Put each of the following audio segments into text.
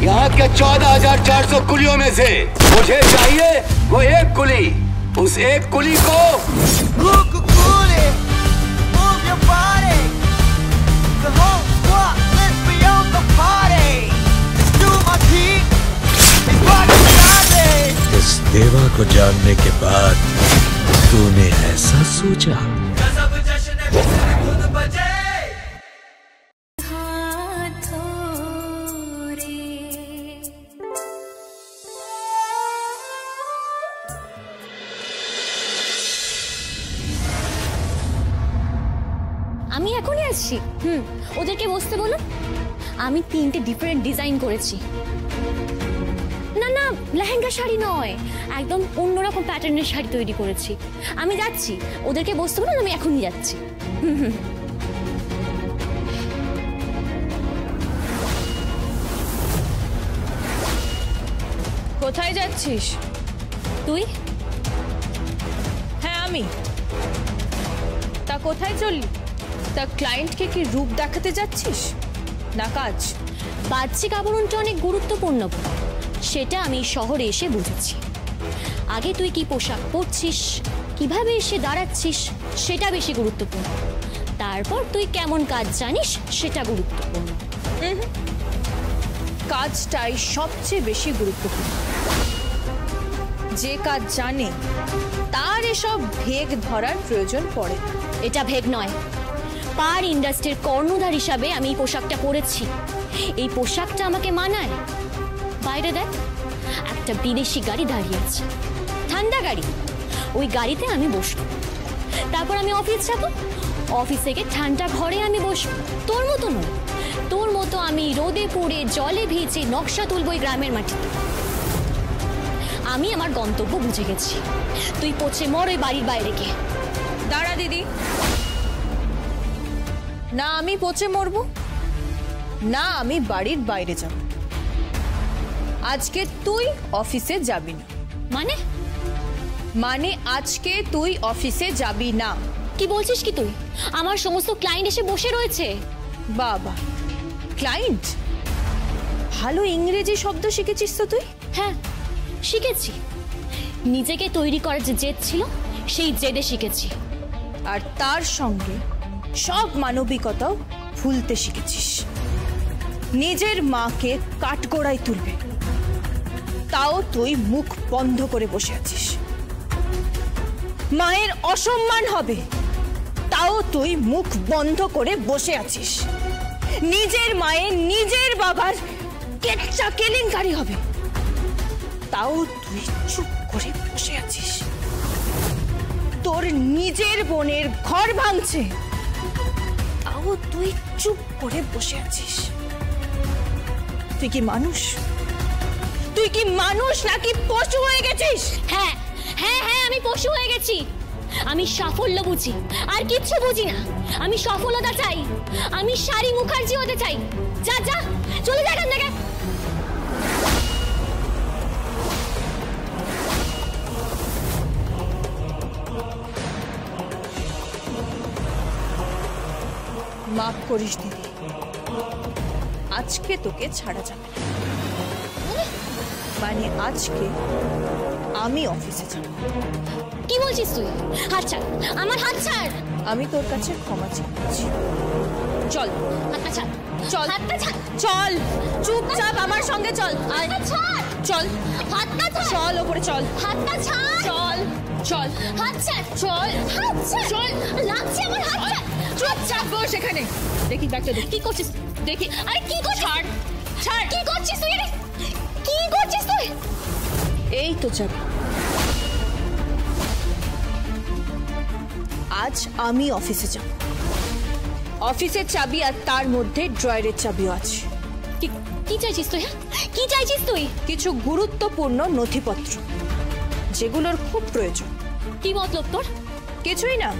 यहाँ के 14,400 कुलियों में से मुझे चाहिए वो एक कुली। उस एक कुली को इस देवा को जानने के बाद तूने ऐसा सोचा? আমি এখনই আসছি। ওদেরকে বসতে বলুন। আমি 3টে ডিফারেন্ট ডিজাইন করেছি। না না, লেহেঙ্গা শাড়ি নয়, একদম অন্যরকম প্যাটার্নের শাড়ি তৈরি করেছি। আমি যাচ্ছি, ওদেরকে বসতে বলুন, আমি এখনই যাচ্ছি। কোথায় যাচ্ছিস তুই? হ্যাঁ আমি। তা কোথায় চললি? তা ক্লায়েন্টকে কি রূপ দেখাতে যাচ্ছিস না কাজ? বাহ্যিক আবরণটা অনেক গুরুত্বপূর্ণ, সেটা আমি শহরে এসে বুঝেছি। আগে তুই কি পোশাক পরছিস, কিভাবে এসে দাঁড়াচ্ছিস, সেটা বেশি গুরুত্বপূর্ণ। তারপর তুই কেমন কাজ জানিস সেটা গুরুত্বপূর্ণ। কাজটাই সবচেয়ে বেশি গুরুত্বপূর্ণ। যে কাজ জানে তার এসব ভেগ ধরার প্রয়োজন পড়ে। এটা ভেগ নয়, পার ইন্ডাস্ট্রির কর্ণধার হিসাবে আমি এই পোশাকটা পরেছি। এই পোশাকটা আমাকে মানায়। বাইরে দেখ, একটা বিদেশি গাড়ি দাঁড়িয়ে আছে, ঠান্ডা গাড়ি। ওই গাড়িতে আমি বসবো, তারপর আমি অফিস যাবো। অফিস থেকে ঠান্ডা ঘরে আমি বসবো। তোর মতো নয়, তোর মতো আমি রোদে পড়ে জলে ভিজে নকশা তুলবো এই গ্রামের মাটিতে। আমি আমার গন্তব্য বুঝে গেছি। তুই পচে মর ওই বাড়ির বাইরে গিয়ে। দাঁড়া দিদি, না আমি পচে মরবো, না আমি বাড়ির বাইরে যাব। আজকে তুই অফিসে যাবি না। মানে? মানে আজকে তুই অফিসে যাবি না। কি বলছিস কি তুই? আমার সমস্ত ক্লায়েন্ট এসে বসে রয়েছে। বাবা, ক্লায়েন্ট? ভালো ইংরেজি শব্দ শিখেছিস তো তুই? হ্যাঁ শিখেছি। নিজেকে তৈরি করার যে জেদ ছিল, সেই জেদে শিখেছি। আর তার সঙ্গে সব মানবিকতাও ভুলতে শিখেছিস। নিজের মাকে কাঠগড়ায় তুলবে, তাও তুই মুখ বন্ধ করে বসে আছিস। মায়ের অসম্মান হবে, তাও তুই মুখ বন্ধ করে বসে আছিস। নিজের মায়ের নিজের বাবার কেচ্চা কেলেঙ্কারি হবে, তাও তুই চুপ করে বসে আছিস। তোর নিজের বোনের ঘর ভাঙছে, তাও তুই চুপ করে বসে আছিস। তুই কি মানুষ? তুই কি মানুষ নাকি পশু হয়ে গেছিস? হ্যাঁ হ্যাঁ হ্যাঁ, আমি পশু হয়ে গেছি। আমি সাফল্য বুঝি, আর কিচ্ছু বুঝি না। আমি সফলতা চাই, আমি শাড়ি মুখার্জি হতে চাই। যা যা, চলে যা এখান থেকে। মাফ করিস দিদি, আজকে তোকে ছাড়া যাবে না। মানে আজকে আমি অফিসে যাব। কি বলছিস তুই? হাত ছাড়, আমার হাত ছাড়। আমি তোর কাছে ক্ষমা চাইছি। চল হাতটা ছাড়, চল হাতটা ছাড়। চল, চুপচাপ আমার সঙ্গে চল। হাতটা ছাড়, চল হাতটা ছাড়। চল ওপরে চল। হাতটা ছাড়। চল চল, হাত ছাড়। চল হাত ছাড়। চল, লাগছে আমার হাত ছাড়। চুপচাপ বস এখানে। দেখি ব্যাগটা দেখি। কি করছিস? দেখি। আরে কি করছিস? ছাড় ছাড়। কি করছিস তুই? রে কি করছিস তুই? এই তো চাবি। আজ আমি অফিসে যাব। অফিসের চাবি আর তার মধ্যে ড্রয়ারের চাবিও আছে। কি চাইছিস তুই? কি চাইছিস তুই? কিছু গুরুত্বপূর্ণ নথিপত্র, যেগুলোর খুব প্রয়োজন। কি মতলব তোর? কিছুই না।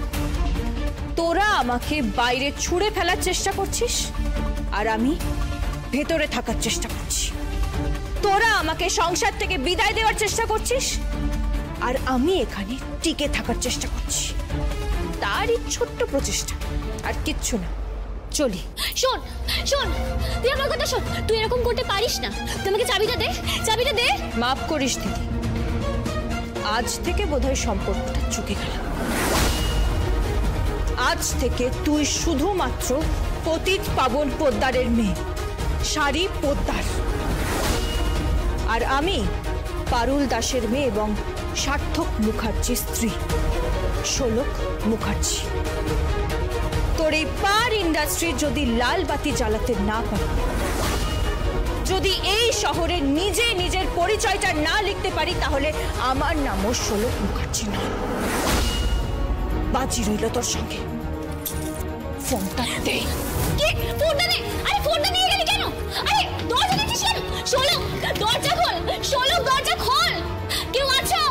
তোরা আমাকে বাইরে ছুঁড়ে ফেলার চেষ্টা করছিস, আর আমি ভেতরে থাকার চেষ্টা করছি। তোরা আমাকে সংসার থেকে বিদায় দেওয়ার চেষ্টা করছিস, আর আমি এখানে টিকে থাকার চেষ্টা করছি। তারই ছোট্ট প্রচেষ্টা, আর কিচ্ছু না। চলি। শোন শোন, তুই আমার কথা শোন, তুই এরকম করতে পারিস না। তুই আমাকে চাবিটা দে, চাবিটা দে। মাফ করিস দিদি, আজ থেকে বোধহয় সম্পর্কটা চুকে গেল। আজ থেকে তুই শুধুমাত্র পতিত পাবন পোদ্দারের মেয়ে, শাড়ি পোদ্দার, আর আমি পারুল দাসের মেয়ে এবং সার্থক মুখার্জির স্ত্রী শোলক মুখার্জি। তোর এই পার ইন্ডাস্ট্রির যদি লাল বাতি জ্বালাতে না পারি, যদি এই শহরে নিজে নিজের পরিচয়টা না লিখতে পারি, তাহলে আমার নামও শোলক মুখার্জি না। বাজি রইল তোর সঙ্গে। ফোনটা দে। কি? ফোনটা নে। আরে ফোনটা নিয়ে গেলি কেন? আরে দরজা দিচ্ছিস কেন? শোলক, দরজা খোল। শোলক, দরজা খোল। কেউ আছো?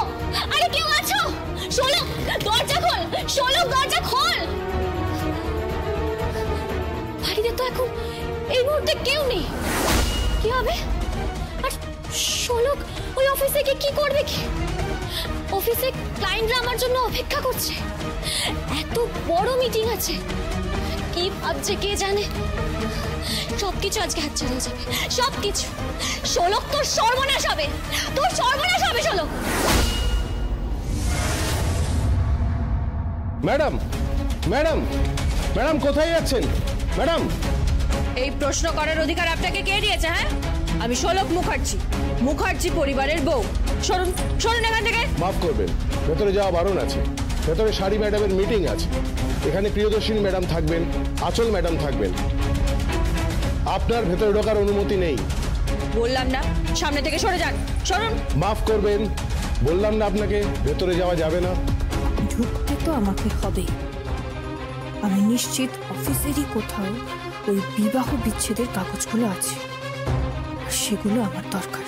আরে কেউ আছো? শোলক, দরজা খোল। শোলক, দরজা খোল। বাড়িতে তো এখন এই মুহূর্তে কেউ নেই। কি হবে? আর শোলক ওই অফিসে গিয়ে কি করবে? কি অফিসে ক্লায়েন্টরা আমার জন্য অপেক্ষা করছে, এত বড় মিটিং আছে, কি ভাবছে কে জানে। সবকিছু আজকে হাতছাড়া হয়ে যাবে, সবকিছু। শোলক, তোর সর্বনাশ হবে, তোর সর্বনাশ হবে শোলক। ম্যাডাম, ম্যাডাম, ম্যাডাম কোথায় যাচ্ছেন ম্যাডাম? এই প্রশ্ন করার অধিকার আপনাকে কে দিয়েছে? হ্যাঁ, আমি শোলক মুখার্জি, মুখার্জি পরিবারের বউ। সরুন, সরুন এখান থেকে। মাফ করবেন, ভেতরে যাওয়া বারণ আছে। ভেতরে শাড়ি ম্যাডামের মিটিং আছে। এখানে প্রিয়দর্শিনী ম্যাডাম থাকবেন, আঁচল ম্যাডাম থাকবেন। আপনার ভেতরে ঢোকার অনুমতি নেই। বললাম না সামনে থেকে সরে যান। সরুন। মাফ করবেন, বললাম না আপনাকে ভেতরে যাওয়া যাবে না। ঢুকতে তো আমাকে হবে। আমি নিশ্চিত অফিসেরই কোথাও ওই বিবাহ বিচ্ছেদের কাগজগুলো আছে, সেগুলো আমার দরকার,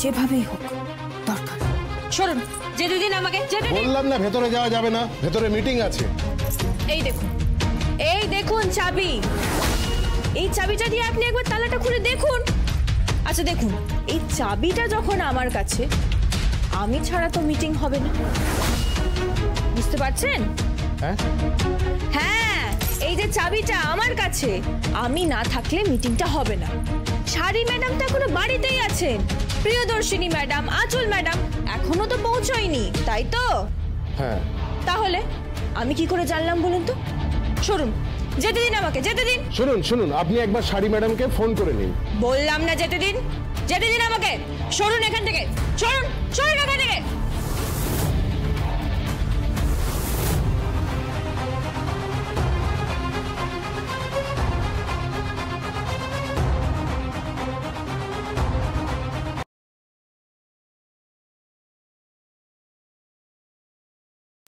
যেভাবেই হোক দরকার। সরুন, যেতে দিন আমাকে, যেতে দিন। বললাম না ভেতরে যাওয়া যাবে না, ভেতরে মিটিং আছে। এই দেখুন, এই দেখুন চাবি। এই চাবিটা দিয়ে আপনি একবার তালাটা খুলে দেখুন। আচ্ছা দেখুন, এই চাবিটা যখন আমার কাছে, আমি ছাড়া তো মিটিং হবে না, বুঝতে পারছেন? হ্যাঁ হ্যাঁ, এই যে চাবিটা আমার কাছে, আমি না থাকলে মিটিংটা হবে না। শাড়ি ম্যাডাম তো এখনো বাড়িতেই আছেন, প্রিয়দর্শিনী ম্যাডাম, আঁচল ম্যাডাম এখনো তো পৌঁছয়নি, তাই তো? হ্যাঁ। তাহলে আমি কি করে জানলাম বলুন তো? সরুন, যেতে দিন আমাকে, যেতে দিন। শুনুন শুনুন, আপনি একবার শাড়ি ম্যাডামকে ফোন করে নিন। বললাম না যেতে দিন, যেতে দিন আমাকে। সরুন এখান থেকে, সরুন, সরুন এখান থেকে।